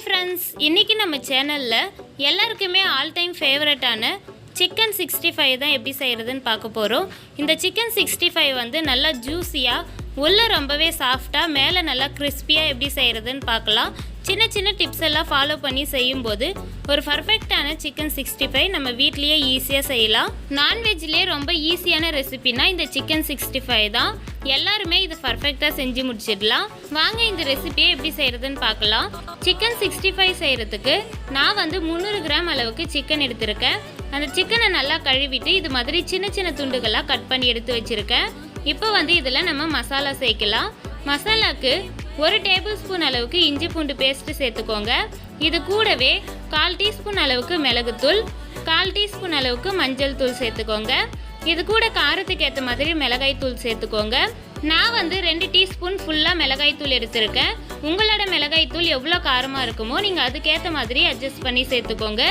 Friends, இன்றைக்கி நம்ம சேனலில் எல்லாருக்குமே ஆல் டைம் ஃபேவரட்டான சிக்கன் 65 தான் எப்படி செய்கிறதுன்னு பார்க்க போகிறோம். இந்த சிக்கன் 65 வந்து நல்லா ஜூஸியாக, உள்ளே ரொம்பவே சாஃப்டாக, மேலே நல்லா கிறிஸ்பியாக எப்படி செய்கிறதுன்னு பார்க்கலாம். சின்ன சின்ன டிப்ஸ் எல்லாம் ஃபாலோ பண்ணி செய்யும்போது ஒரு பர்ஃபெக்டான சிக்கன் 65 நம்ம வீட்லேயே ஈஸியாக செய்யலாம். நான்வெஜ்லேயே ரொம்ப ஈஸியான ரெசிபினா இந்த சிக்கன் 65 தான். எல்லாருமே இது பர்ஃபெக்டாக செஞ்சு முடிச்சிடலாம். வாங்க இந்த ரெசிபியை எப்படி செய்கிறதுன்னு பார்க்கலாம். சிக்கன் 65 செய்கிறதுக்கு நான் வந்து 300 கிராம் அளவுக்கு சிக்கன் எடுத்திருக்கேன். அந்த சிக்கனை நல்லா கழுவிட்டு இது மாதிரி சின்ன சின்ன துண்டுகளாக கட் பண்ணி எடுத்து வச்சுருக்கேன். இப்போ வந்து இதில் நம்ம மசாலா சேர்க்கலாம். மசாலாவுக்கு 1 டேபிள் ஸ்பூன் அளவுக்கு இஞ்சி பூண்டு பேஸ்ட்டு சேர்த்துக்கோங்க. இது கூடவே 1/4 டீஸ்பூன் அளவுக்கு மிளகுத்தூள், 1/4 டீஸ்பூன் அளவுக்கு மஞ்சள் தூள் சேர்த்துக்கோங்க. இது கூட காரத்துக்கு ஏற்ற மாதிரி மிளகாய் தூள் சேர்த்துக்கோங்க. நான் வந்து 2 டீஸ்பூன் ஃபுல்லாக மிளகாய் தூள் எடுத்திருக்கேன். உங்களோட மிளகாய் தூள் எவ்வளோ காரமாக இருக்குமோ நீங்கள் அதுக்கேற்ற மாதிரி அட்ஜஸ்ட் பண்ணி சேர்த்துக்கோங்க.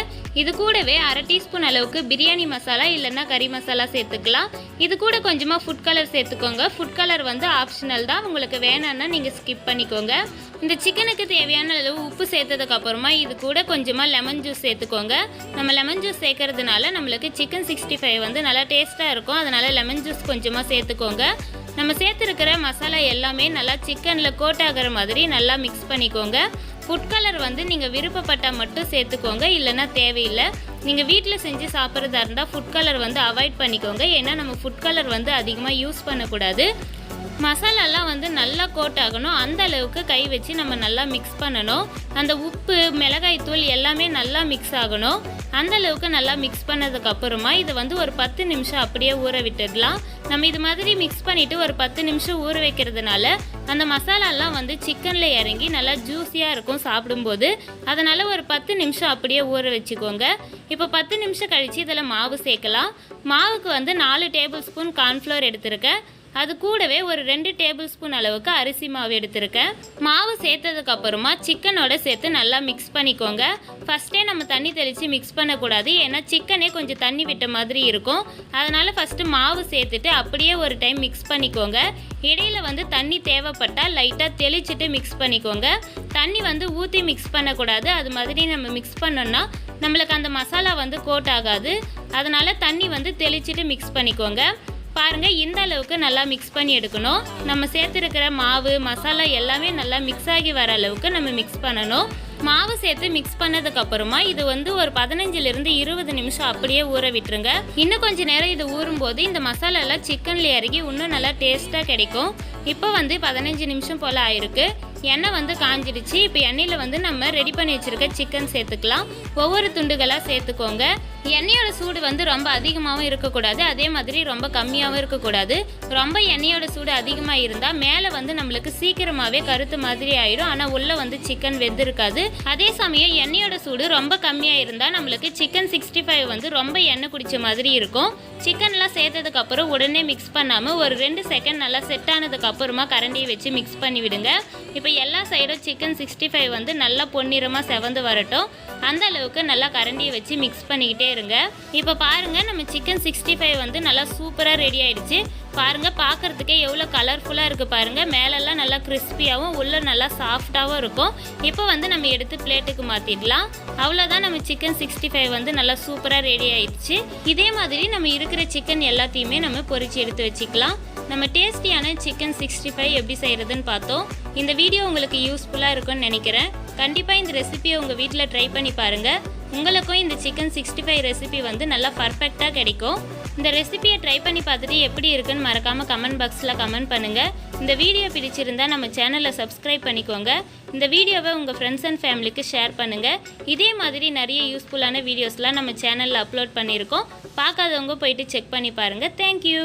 இது கூடவே 1/2 டீஸ்பூன் அளவுக்கு பிரியாணி மசாலா இல்லைன்னா கறி மசாலா சேர்த்துக்கலாம். இது கூட கொஞ்சமாக ஃபுட் கலர் சேர்த்துக்கோங்க. ஃபுட் கலர் வந்து ஆப்ஷனல் தான், உங்களுக்கு வேணான்னா நீங்கள் ஸ்கிப் பண்ணிக்கோங்க. இந்த சிக்கனுக்கு தேவையான அளவு உப்பு சேர்த்ததுக்கப்புறமா இது கூட கொஞ்சமாக லெமன் ஜூஸ் சேர்த்துக்கோங்க. நம்ம லெமன் ஜூஸ் சேர்க்கறதுனால நம்மளுக்கு சிக்கன் 65 வந்து நல்லா டேஸ்ட்டாக இருக்கும். அதனால் லெமன் ஜூஸ் கொஞ்சமாக சேர்த்துக்கோங்க. நம்ம சேர்த்துருக்கிற மசாலா எல்லாமே நல்லா சிக்கனில் கோட் ஆகிற மாதிரி நல்லா மிக்ஸ் பண்ணிக்கோங்க. ஃபுட் கலர் வந்து நீங்கள் விருப்பப்பட்டால் மட்டும் சேர்த்துக்கோங்க, இல்லைன்னா தேவையில்லை. நீங்கள் வீட்டில் செஞ்சு சாப்பிட்றதா இருந்தால் ஃபுட் கலர் வந்து அவாய்ட் பண்ணிக்கோங்க. ஏன்னா நம்ம ஃபுட் கலர் வந்து அதிகமாக யூஸ் பண்ணக்கூடாது. மசாலாலாம் வந்து நல்லா கோட் ஆகணும். அந்த அளவுக்கு கை வச்சு நம்ம நல்லா மிக்ஸ் பண்ணணும். அந்த உப்பு மிளகாய் தூள் எல்லாமே நல்லா மிக்ஸ் ஆகணும். அந்த அளவுக்கு நல்லா மிக்ஸ் பண்ணதுக்கப்புறமா இதை வந்து ஒரு 10 நிமிஷம் அப்படியே ஊற விட்டுடலாம். நம்ம இது மாதிரி மிக்ஸ் பண்ணிவிட்டு ஒரு 10 நிமிஷம் ஊற வைக்கிறதுனால அந்த மசாலாலாம் வந்து சிக்கனில் இறங்கி நல்லா ஜூஸியாக இருக்கும் சாப்பிடும்போது. அதனால் ஒரு 10 நிமிஷம் அப்படியே ஊற வச்சுக்கோங்க. இப்போ 10 நிமிஷம் கழித்து இதில் மாவு சேர்க்கலாம். மாவுக்கு வந்து 4 டேபிள் ஸ்பூன் கார்ன்ஃப்ளவர் எடுத்திருக்கேன். அது கூடவே ஒரு 2 டேபிள் ஸ்பூன் அளவுக்கு அரிசி மாவு எடுத்திருக்கேன். மாவு சேர்த்ததுக்கப்புறமா சிக்கனோட சேர்த்து நல்லா மிக்ஸ் பண்ணிக்கோங்க. ஃபஸ்ட்டே நம்ம தண்ணி தெளித்து மிக்ஸ் பண்ணக்கூடாது, ஏன்னா சிக்கனே கொஞ்சம் தண்ணி விட்ட மாதிரி இருக்கும். அதனால் ஃபஸ்ட்டு மாவு சேர்த்துட்டு அப்படியே ஒரு டைம் மிக்ஸ் பண்ணிக்கோங்க. இடையில வந்து தண்ணி தேவைப்பட்டால் லைட்டாக தெளிச்சுட்டு மிக்ஸ் பண்ணிக்கோங்க. தண்ணி வந்து ஊற்றி மிக்ஸ் பண்ணக்கூடாது. அது மாதிரி நம்ம மிக்ஸ் பண்ணோன்னா நம்மளுக்கு அந்த மசாலா வந்து கோட் ஆகாது. அதனால் தண்ணி வந்து தெளிச்சுட்டு மிக்ஸ் பண்ணிக்கோங்க. பாருங்கள், இந்த அளவுக்கு நல்லா மிக்ஸ் பண்ணி எடுக்கணும். நம்ம சேர்த்துருக்கிற மாவு மசாலா எல்லாமே நல்லா மிக்ஸ் ஆகி வர அளவுக்கு நம்ம மிக்ஸ் பண்ணணும். மாவு சேர்த்து மிக்ஸ் பண்ணதுக்கப்புறமா இது வந்து ஒரு 15லிருந்து 20 நிமிஷம் அப்படியே ஊற விட்டுருங்க. இன்னும் கொஞ்சம் நேரம் இது ஊறும்போது இந்த மசாலாலாம் சிக்கனில் இறங்கி இன்னும் நல்லா டேஸ்ட்டாக கிடைக்கும். இப்போ வந்து 15 நிமிஷம் போல் ஆயிருக்கு. எண்ணெய் வந்து காஞ்சிடுச்சு. இப்போ எண்ணெயில் வந்து நம்ம ரெடி பண்ணி வச்சுருக்க சிக்கன் சேர்த்துக்கலாம். ஒவ்வொரு துண்டுகளாக சேர்த்துக்கோங்க. எண்ணெயோட சூடு வந்து ரொம்ப அதிகமாகவும் இருக்கக்கூடாது, அதே மாதிரி ரொம்ப கம்மியாகவும் இருக்கக்கூடாது. ரொம்ப எண்ணெயோட சூடு அதிகமாக இருந்தால் மேலே வந்து நம்மளுக்கு சீக்கிரமாகவே கருத்து மாதிரி ஆயிடும், ஆனால் உள்ளே வந்து சிக்கன் வெந்து இருக்காது. அதே சமயம் எண்ணெயோட சூடு ரொம்ப கம்மியாக இருந்தால் நம்மளுக்கு சிக்கன் 65 வந்து ரொம்ப எண்ணெய் குடிச்ச மாதிரி இருக்கும். சிக்கன்லாம் சேர்த்ததுக்கப்புறம் உடனே மிக்ஸ் பண்ணாமல் ஒரு 2 செகண்ட் நல்லா செட் ஆனதுக்கப்புறமா கரண்டியை வச்சு மிக்ஸ் பண்ணி விடுங்க. இப்போ எல்லா சைடும் சிக்கன் 65 வந்து நல்லா பொன்னிறமாக செவந்து வரட்டும். அந்த அளவுக்கு நல்லா கரண்டியை வச்சு மிக்ஸ் பண்ணிக்கிட்டே இருங்க. இப்போ பாருங்கள், நம்ம சிக்கன் 65 வந்து நல்லா சூப்பராக ரெடி ஆகிடுச்சு. பாருங்கள், பார்க்குறதுக்கே எவ்வளோ கலர்ஃபுல்லாக இருக்குது பாருங்கள். மேலெல்லாம் நல்லா கிறிஸ்பியாகவும் உள்ளே நல்லா சாஃப்டாகவும் இருக்கும். இப்போ வந்து நம்ம எடுத்து பிளேட்டுக்கு மாற்றிடலாம். அவ்வளோதான், நம்ம சிக்கன் 65 வந்து நல்லா சூப்பராக ரெடி ஆகிடுச்சு. இதே மாதிரி நம்ம இருக்கிற சிக்கன் எல்லாத்தையுமே நம்ம பொரிச்சு எடுத்து வச்சுக்கலாம். நம்ம டேஸ்டியான சிக்கன் 65 எப்படி செய்கிறதுன்னு பார்த்தோம். இந்த வீடியோ உங்களுக்கு யூஸ்ஃபுல்லாக இருக்கும்னு நினைக்கிறேன். கண்டிப்பாக இந்த ரெசிபியை உங்கள் வீட்டில் ட்ரை பண்ணி பாருங்கள். உங்களுக்கும் இந்த சிக்கன் 65 ரெசிபி வந்து நல்லா பர்ஃபெக்டாக கிடைக்கும். இந்த ரெசிபியை ட்ரை பண்ணி பார்த்துட்டு எப்படி இருக்குன்னு மறக்காமல் கமெண்ட் பாக்ஸில் கமெண்ட் பண்ணுங்கள். இந்த வீடியோ பிடிச்சிருந்தால் நம்ம சேனலை சப்ஸ்கிரைப் பண்ணிக்கோங்க. இந்த வீடியோவை உங்கள் ஃப்ரெண்ட்ஸ் அண்ட் ஃபேமிலிக்கு ஷேர் பண்ணுங்கள். இதே மாதிரி நிறைய யூஸ்ஃபுல்லான வீடியோஸ்லாம் நம்ம சேனலில் அப்லோட் பண்ணியிருக்கோம். பார்க்காதவங்க போயிட்டு செக் பண்ணி பாருங்கள். தேங்க்யூ.